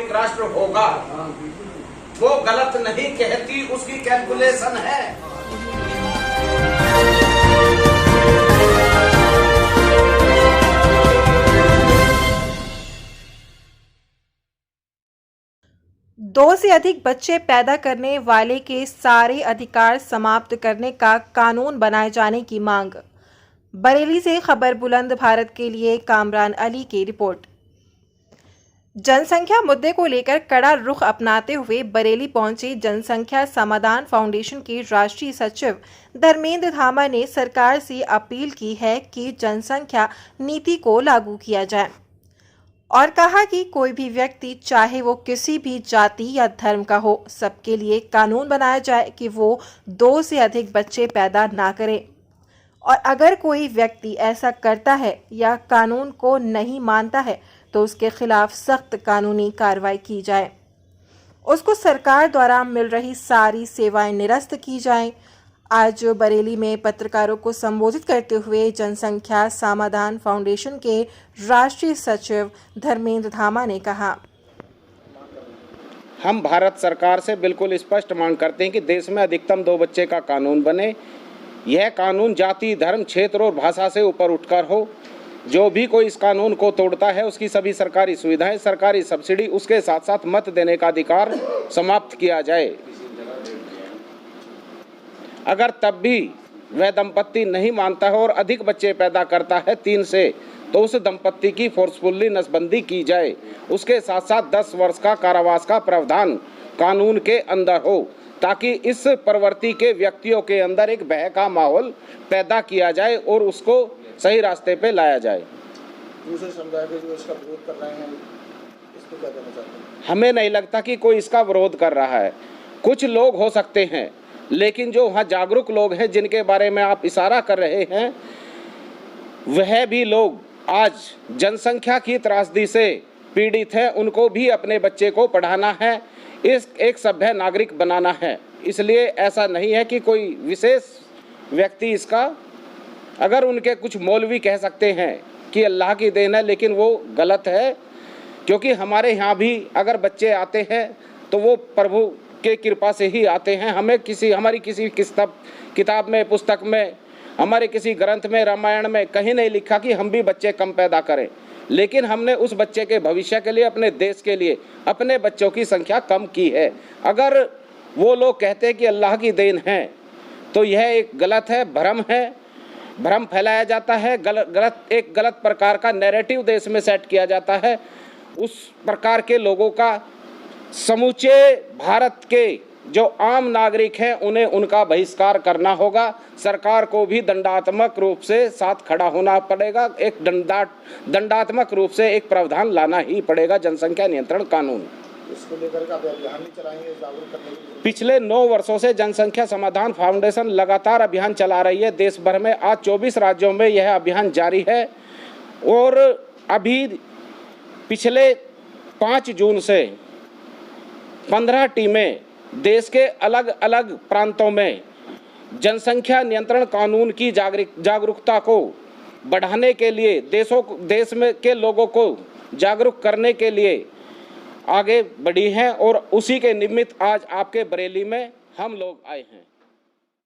राष्ट्र होगा, वो गलत नहीं कहती, उसकी कैलकुलेशन है। दो से अधिक बच्चे पैदा करने वाले के सारे अधिकार समाप्त करने का कानून बनाए जाने की मांग। बरेली से खबर बुलंद भारत के लिए कामरान अली की रिपोर्ट। जनसंख्या मुद्दे को लेकर कड़ा रुख अपनाते हुए बरेली पहुंचे जनसंख्या समाधान फाउंडेशन के राष्ट्रीय सचिव धर्मेंद्र धामा ने सरकार से अपील की है कि जनसंख्या नीति को लागू किया जाए और कहा कि कोई भी व्यक्ति चाहे वो किसी भी जाति या धर्म का हो, सबके लिए कानून बनाया जाए कि वो 2 से अधिक बच्चे पैदा ना करें और अगर कोई व्यक्ति ऐसा करता है या कानून को नहीं मानता है तो उसके खिलाफ सख्त कानूनी कार्रवाई की जाए, उसको सरकार द्वारा मिल रही सारी सेवाएं निरस्त की जाएं। आज बरेली में पत्रकारों को संबोधित करते हुए जनसंख्या समाधान फाउंडेशन के राष्ट्रीय सचिव धर्मेंद्र धामा ने कहा, हम भारत सरकार से बिल्कुल स्पष्ट मांग करते हैं कि देश में अधिकतम 2 बच्चे का कानून बने। यह कानून जाति, धर्म, क्षेत्र और भाषा से ऊपर उठकर हो। जो भी कोई इस कानून को तोड़ता है उसकी सभी सरकारी सुविधाएं, सरकारी सब्सिडी, उसके साथ साथ मत देने का अधिकार समाप्त किया जाए। अगर तब भी वह दंपत्ति नहीं मानता है और अधिक बच्चे पैदा करता है 3 से, तो उस दंपत्ति की फोर्सफुली नसबंदी की जाए। उसके साथ साथ 10 वर्ष का कारावास का प्रावधान कानून के अंदर हो, ताकि इस प्रवृत्ति के व्यक्तियों के अंदर एक भय का माहौल पैदा किया जाए और उसको सही रास्ते पे लाया जाए। दूसरे समुदाय के जो इसका विरोध कर रहे हैं, इसको क्या कहना चाहते हैं? हमें नहीं लगता कि कोई इसका विरोध कर रहा है। कुछ लोग हो सकते हैं, लेकिन जो वहाँ जागरूक लोग हैं जिनके बारे में आप इशारा कर रहे हैं, वह भी लोग आज जनसंख्या की त्रासदी से पीड़ित हैं। उनको भी अपने बच्चे को पढ़ाना है, इस एक सभ्य नागरिक बनाना है। इसलिए ऐसा नहीं है कि कोई विशेष व्यक्ति इसका, अगर उनके कुछ मौलवी कह सकते हैं कि अल्लाह की देन है, लेकिन वो गलत है, क्योंकि हमारे यहाँ भी अगर बच्चे आते हैं तो वो प्रभु के कृपा से ही आते हैं। हमें हमारी किसी किताब में, पुस्तक में, हमारे किसी ग्रंथ में, रामायण में कहीं नहीं लिखा कि हम भी बच्चे कम पैदा करें, लेकिन हमने उस बच्चे के भविष्य के लिए, अपने देश के लिए अपने बच्चों की संख्या कम की है। अगर वो लोग कहते हैं कि अल्लाह की देन है, तो यह एक गलत है, भ्रम है, भ्रम फैलाया जाता है, एक गलत प्रकार का नैरेटिव देश में सेट किया जाता है। उस प्रकार के लोगों का समूचे भारत के जो आम नागरिक हैं उन्हें उनका बहिष्कार करना होगा। सरकार को भी दंडात्मक रूप से साथ खड़ा होना पड़ेगा। एक दंडात्मक रूप से एक प्रावधान लाना ही पड़ेगा, जनसंख्या नियंत्रण कानून। इसको लेकर आप अभियान नहीं चलाएंगे जागरूक करने के लिए? पिछले 9 वर्षों से जनसंख्या समाधान फाउंडेशन लगातार अभियान चला रही है देश भर में। आज 24 राज्यों में यह अभियान जारी है और अभी पिछले 5 जून से 15 टीमें देश के अलग अलग प्रांतों में जनसंख्या नियंत्रण कानून की जागरूकता को बढ़ाने के लिए, देश में के लोगों को जागरूक करने के लिए आगे बढ़ी हैं और उसी के निमित्त आज आपके बरेली में हम लोग आए हैं।